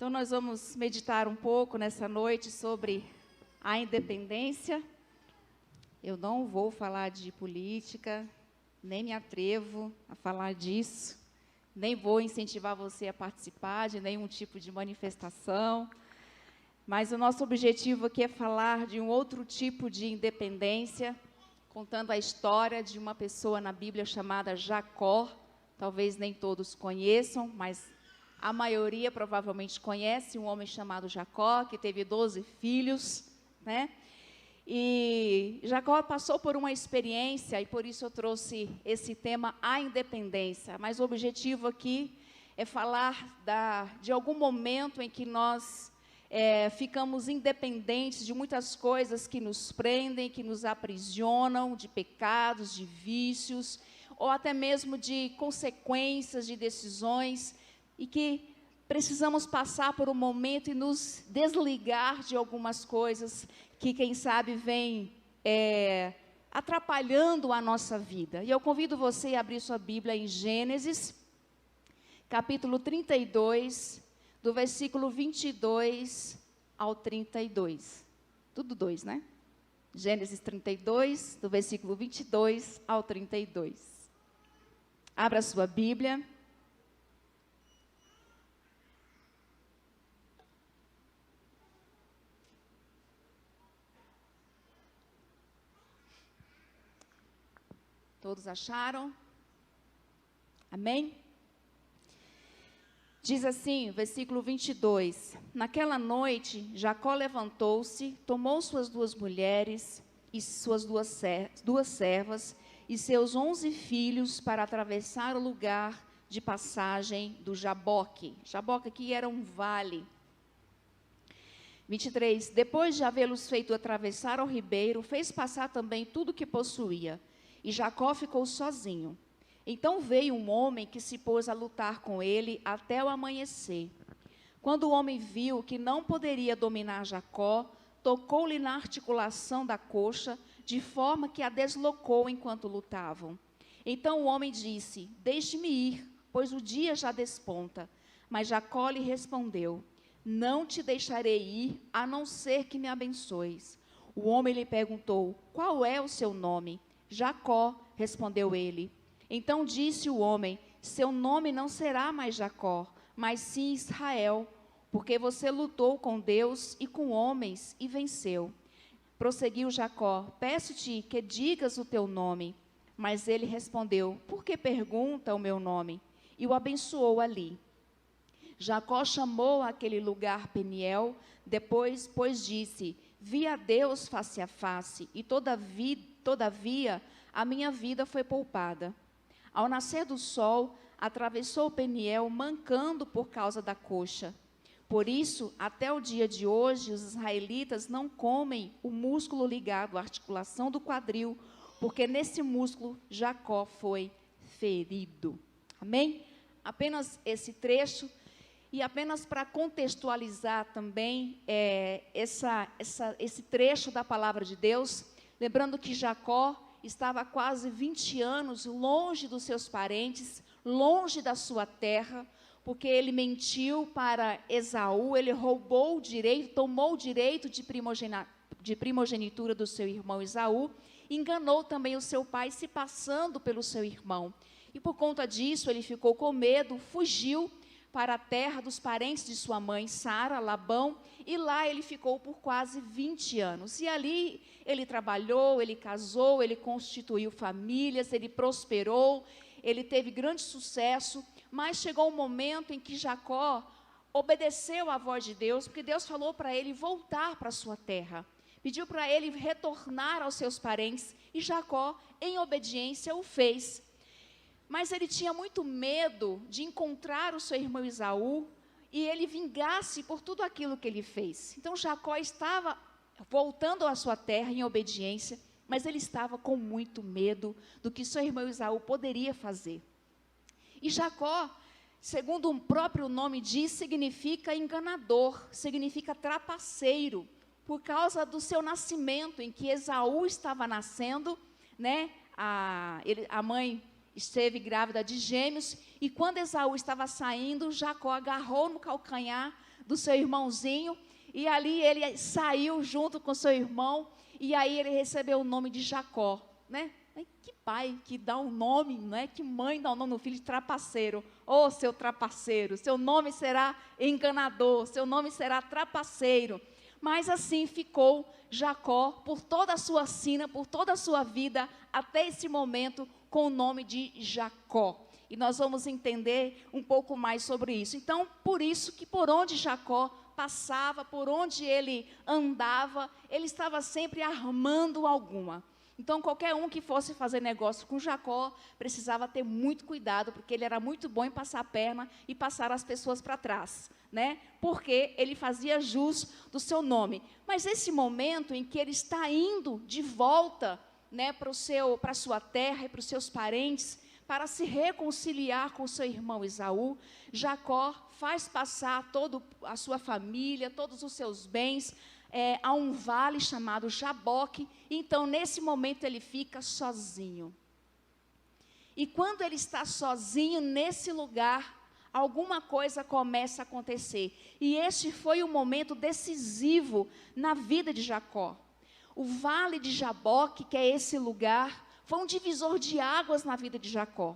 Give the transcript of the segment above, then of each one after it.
Então, nós vamos meditar um pouco nessa noite sobre a independência. Eu não vou falar de política, nem me atrevo a falar disso, nem vou incentivar você a participar de nenhum tipo de manifestação, mas o nosso objetivo aqui é falar de um outro tipo de independência, contando a história de uma pessoa na Bíblia chamada Jacó. Talvez nem todos conheçam, mas a maioria provavelmente conhece um homem chamado Jacó, que teve 12 filhos, né? E Jacó passou por uma experiência, e por isso eu trouxe esse tema, a independência. Mas o objetivo aqui é falar de algum momento em que nós ficamos independentes de muitas coisas que nos prendem, que nos aprisionam, de pecados, de vícios, ou até mesmo de consequências de decisões, e que precisamos passar por um momento e nos desligar de algumas coisas que, quem sabe, vem atrapalhando a nossa vida. E eu convido você a abrir sua Bíblia em Gênesis, capítulo 32, do versículo 22 ao 32. Tudo 2, né? Gênesis 32, do versículo 22 ao 32. Abra a sua Bíblia. Todos acharam? Amém? Diz assim, versículo 22. Naquela noite, Jacó levantou-se, tomou suas 2 mulheres e suas duas servas e seus 11 filhos para atravessar o lugar de passagem do Jaboque. Jaboque aqui era um vale. 23. Depois de havê-los feito atravessar o ribeiro, fez passar também tudo o que possuía. E Jacó ficou sozinho. Então veio um homem que se pôs a lutar com ele até o amanhecer. Quando o homem viu que não poderia dominar Jacó, tocou-lhe na articulação da coxa, de forma que a deslocou enquanto lutavam. Então o homem disse: deixe-me ir, pois o dia já desponta. Mas Jacó lhe respondeu: não te deixarei ir, a não ser que me abençoes. O homem lhe perguntou: qual é o seu nome? Jacó, respondeu ele. Então disse o homem: seu nome não será mais Jacó, mas sim Israel, porque você lutou com Deus e com homens e venceu. Prosseguiu Jacó: peço-te que digas o teu nome. Mas ele respondeu: por que pergunta o meu nome? E o abençoou ali. Jacó chamou aquele lugar Peniel, depois, pois disse: vi a Deus face a face, e todavia a minha vida foi poupada. Ao nascer do sol, atravessou Peniel, mancando por causa da coxa. Por isso, até o dia de hoje, os israelitas não comem o músculo ligado à articulação do quadril, porque nesse músculo Jacó foi ferido. Amém? Apenas esse trecho. E apenas para contextualizar também esse trecho da palavra de Deus, lembrando que Jacó estava há quase 20 anos longe dos seus parentes, longe da sua terra, porque ele mentiu para Esaú, ele roubou o direito, tomou o direito de primogenitura do seu irmão Esaú, enganou também o seu pai, se passando pelo seu irmão. E por conta disso, ele ficou com medo, fugiu para a terra dos parentes de sua mãe, Sara, Labão, e lá ele ficou por quase 20 anos. E ali ele trabalhou, ele casou, ele constituiu famílias, ele prosperou, ele teve grande sucesso, mas chegou um momento em que Jacó obedeceu à voz de Deus, porque Deus falou para ele voltar para a sua terra, pediu para ele retornar aos seus parentes, e Jacó, em obediência, o fez. Mas ele tinha muito medo de encontrar o seu irmão Esaú e ele vingasse por tudo aquilo que ele fez. Então Jacó estava voltando à sua terra em obediência, mas ele estava com muito medo do que seu irmão Esaú poderia fazer. E Jacó, segundo o próprio nome diz, significa enganador, significa trapaceiro, por causa do seu nascimento, em que Esaú estava nascendo, né? A mãe esteve grávida de gêmeos, e quando Esaú estava saindo, Jacó agarrou no calcanhar do seu irmãozinho, e ali ele saiu junto com seu irmão, e aí ele recebeu o nome de Jacó, né? Que pai que dá um nome, né? Que mãe dá um nome no filho de trapaceiro. Ô, seu trapaceiro, seu nome será enganador, seu nome será trapaceiro. Mas assim ficou Jacó por toda a sua sina, por toda a sua vida, até esse momento, com o nome de Jacó. E nós vamos entender um pouco mais sobre isso. Então, por isso que por onde Jacó passava, por onde ele andava, ele estava sempre armando alguma. Então, qualquer um que fosse fazer negócio com Jacó, precisava ter muito cuidado, porque ele era muito bom em passar a perna e passar as pessoas para trás, né? Porque ele fazia jus do seu nome. Mas esse momento em que ele está indo de volta, né, para a sua terra e para os seus parentes, para se reconciliar com seu irmão Esaú, Jacó faz passar toda a sua família, todos os seus bens, a um vale chamado Jaboque. Então, nesse momento, ele fica sozinho. E quando ele está sozinho nesse lugar, alguma coisa começa a acontecer. E este foi um momento decisivo na vida de Jacó. O vale de Jaboque, que é esse lugar, foi um divisor de águas na vida de Jacó.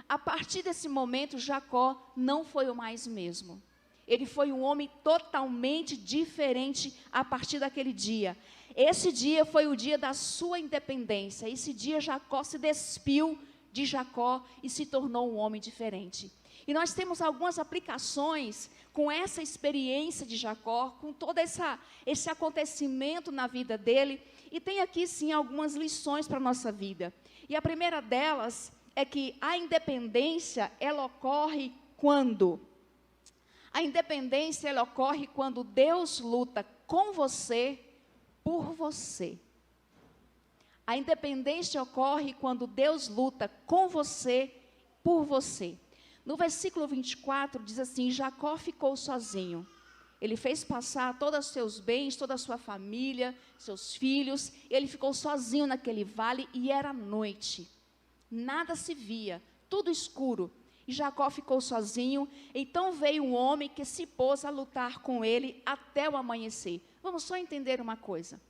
A partir desse momento, Jacó não foi o mais mesmo. Ele foi um homem totalmente diferente a partir daquele dia. Esse dia foi o dia da sua independência. Esse dia Jacó se despiu de Jacó e se tornou um homem diferente. E nós temos algumas aplicações com essa experiência de Jacó, com todo esse acontecimento na vida dele. E tem aqui, sim, algumas lições para a nossa vida. E a primeira delas é que a independência, ela ocorre quando? A independência, ela ocorre quando Deus luta com você, por você. A independência ocorre quando Deus luta com você, por você. No versículo 24, diz assim: Jacó ficou sozinho. Ele fez passar todos os seus bens, toda a sua família, seus filhos. Ele ficou sozinho naquele vale e era noite. Nada se via, tudo escuro. E Jacó ficou sozinho. Então veio um homem que se pôs a lutar com ele até o amanhecer. Vamos só entender uma coisa.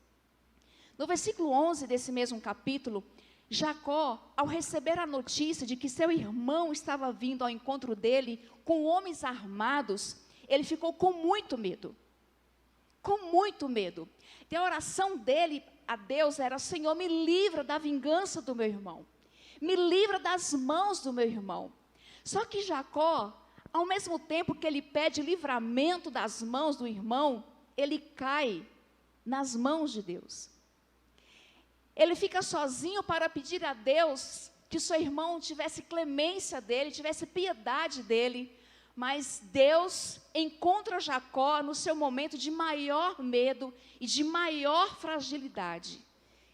No versículo 11 desse mesmo capítulo, Jacó, ao receber a notícia de que seu irmão estava vindo ao encontro dele com homens armados, ele ficou com muito medo. Com muito medo. E a oração dele a Deus era: Senhor, me livra da vingança do meu irmão. Me livra das mãos do meu irmão. Só que Jacó, ao mesmo tempo que ele pede livramento das mãos do irmão, ele cai nas mãos de Deus. Ele fica sozinho para pedir a Deus que seu irmão tivesse clemência dele, tivesse piedade dele. Mas Deus encontra Jacó no seu momento de maior medo e de maior fragilidade.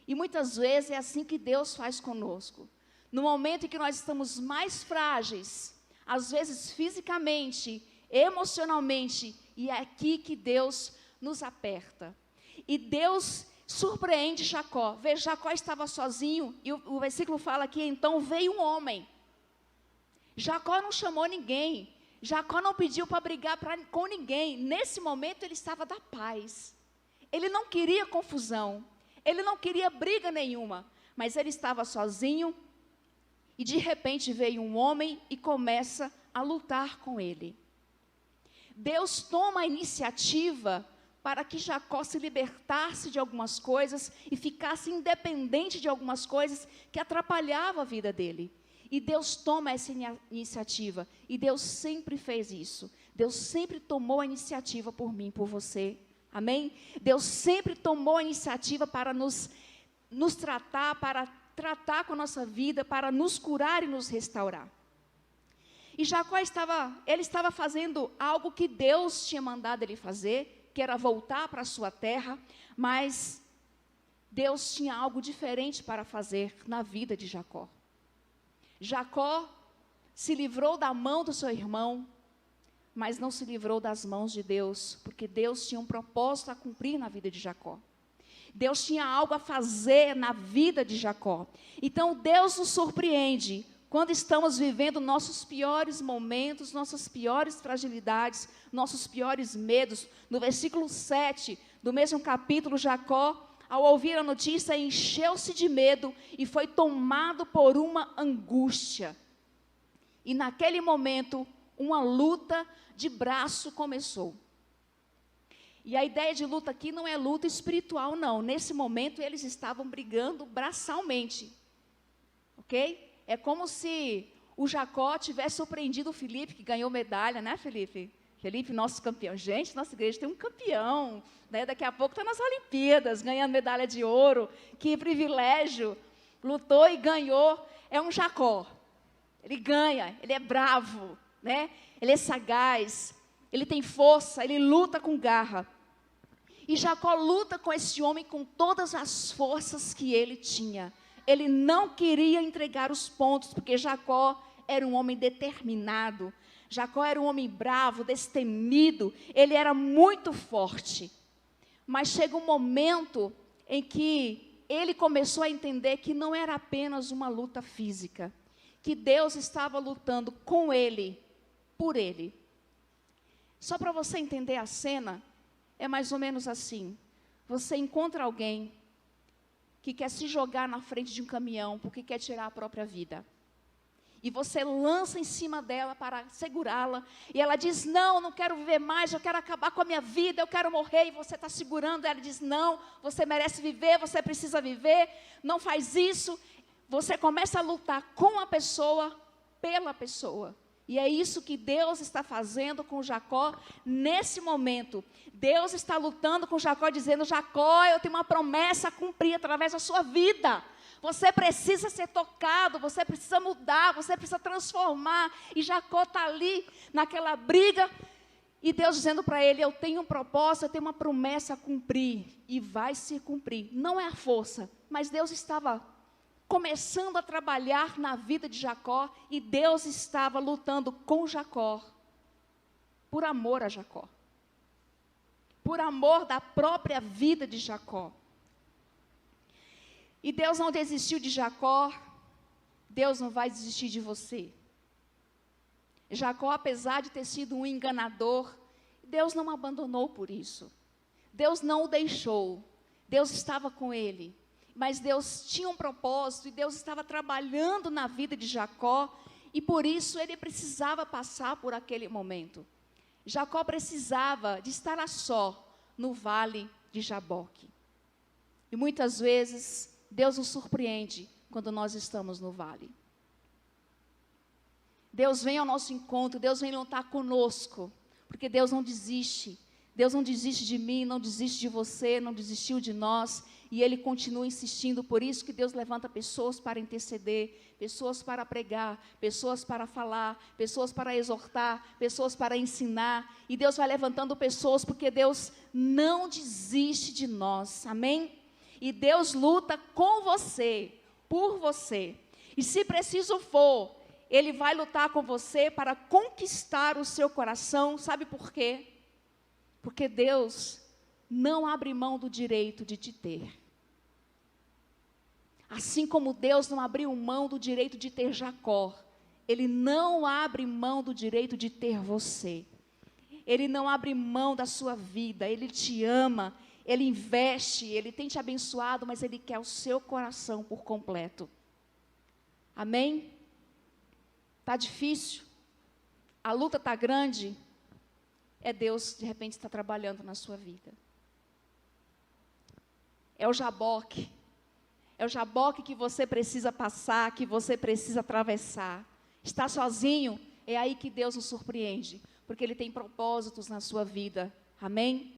E muitas vezes é assim que Deus faz conosco. No momento em que nós estamos mais frágeis, às vezes fisicamente, emocionalmente, e é aqui que Deus nos aperta. E Deus surpreende Jacó. Veja, Jacó estava sozinho, e o versículo fala que então veio um homem. Jacó não chamou ninguém. Jacó não pediu para brigar com ninguém. Nesse momento ele estava da paz. Ele não queria confusão. Ele não queria briga nenhuma. Mas ele estava sozinho. E de repente veio um homem e começa a lutar com ele. Deus toma a iniciativa para que Jacó se libertasse de algumas coisas e ficasse independente de algumas coisas que atrapalhavam a vida dele. E Deus toma essa iniciativa. E Deus sempre fez isso. Deus sempre tomou a iniciativa por mim, por você. Amém? Deus sempre tomou a iniciativa para nos tratar, para tratar com a nossa vida, para nos curar e nos restaurar. E Jacó estava fazendo algo que Deus tinha mandado ele fazer, que era voltar para a sua terra, mas Deus tinha algo diferente para fazer na vida de Jacó. Jacó se livrou da mão do seu irmão, mas não se livrou das mãos de Deus, porque Deus tinha um propósito a cumprir na vida de Jacó. Deus tinha algo a fazer na vida de Jacó. Então Deus nos surpreende quando estamos vivendo nossos piores momentos, nossas piores fragilidades, nossos piores medos. No versículo 7 do mesmo capítulo, Jacó, ao ouvir a notícia, encheu-se de medo e foi tomado por uma angústia. E naquele momento, uma luta de braço começou. E a ideia de luta aqui não é luta espiritual, não. Nesse momento, eles estavam brigando braçalmente. Ok? É como se o Jacó tivesse surpreendido o Felipe, que ganhou medalha, né, Felipe? Felipe, nosso campeão. Gente, nossa igreja tem um campeão, né? Daqui a pouco está nas Olimpíadas, ganhando medalha de ouro. Que privilégio. Lutou e ganhou. É um Jacó. Ele ganha, ele é bravo, né? Ele é sagaz, ele tem força, ele luta com garra. E Jacó luta com esse homem com todas as forças que ele tinha. Ele não queria entregar os pontos, porque Jacó era um homem determinado. Jacó era um homem bravo, destemido, ele era muito forte. Mas chega um momento em que ele começou a entender que não era apenas uma luta física, que Deus estava lutando com ele, por ele. Só para você entender a cena, é mais ou menos assim. Você encontra alguém que quer se jogar na frente de um caminhão porque quer tirar a própria vida. E você lança em cima dela para segurá-la. E ela diz, não, eu não quero viver mais, eu quero acabar com a minha vida, eu quero morrer. E você está segurando, ela diz, não, você merece viver, você precisa viver, não faz isso. Você começa a lutar com a pessoa, pela pessoa. E é isso que Deus está fazendo com Jacó nesse momento. Deus está lutando com Jacó, dizendo, Jacó, eu tenho uma promessa a cumprir através da sua vida. Você precisa ser tocado, você precisa mudar, você precisa transformar. E Jacó está ali, naquela briga, e Deus dizendo para ele, eu tenho um propósito, eu tenho uma promessa a cumprir. E vai se cumprir. Não é a força, mas Deus estava começando a trabalhar na vida de Jacó, e Deus estava lutando com Jacó, por amor a Jacó, por amor da própria vida de Jacó. E Deus não desistiu de Jacó, Deus não vai desistir de você. Jacó, apesar de ter sido um enganador, Deus não o abandonou por isso. Deus não o deixou, Deus estava com ele. Mas Deus tinha um propósito e Deus estava trabalhando na vida de Jacó, e por isso ele precisava passar por aquele momento. Jacó precisava de estar a só no vale de Jaboque. E muitas vezes Deus nos surpreende quando nós estamos no vale. Deus vem ao nosso encontro, Deus vem lutar conosco, porque Deus não desiste. Deus não desiste de mim, não desiste de você, não desistiu de nós, e Ele continua insistindo. Por isso que Deus levanta pessoas para interceder, pessoas para pregar, pessoas para falar, pessoas para exortar, pessoas para ensinar, e Deus vai levantando pessoas, porque Deus não desiste de nós, amém? E Deus luta com você, por você, e se preciso for, Ele vai lutar com você para conquistar o seu coração. Sabe por quê? Porque Deus não abre mão do direito de te ter. Assim como Deus não abriu mão do direito de ter Jacó, Ele não abre mão do direito de ter você. Ele não abre mão da sua vida, Ele te ama, Ele investe, Ele tem te abençoado, mas Ele quer o seu coração por completo. Amém? Está difícil? A luta está grande? É Deus, de repente, está trabalhando na sua vida. É o Jaboque. É o Jaboque que você precisa passar, que você precisa atravessar. Está sozinho? É aí que Deus nos surpreende, porque Ele tem propósitos na sua vida. Amém?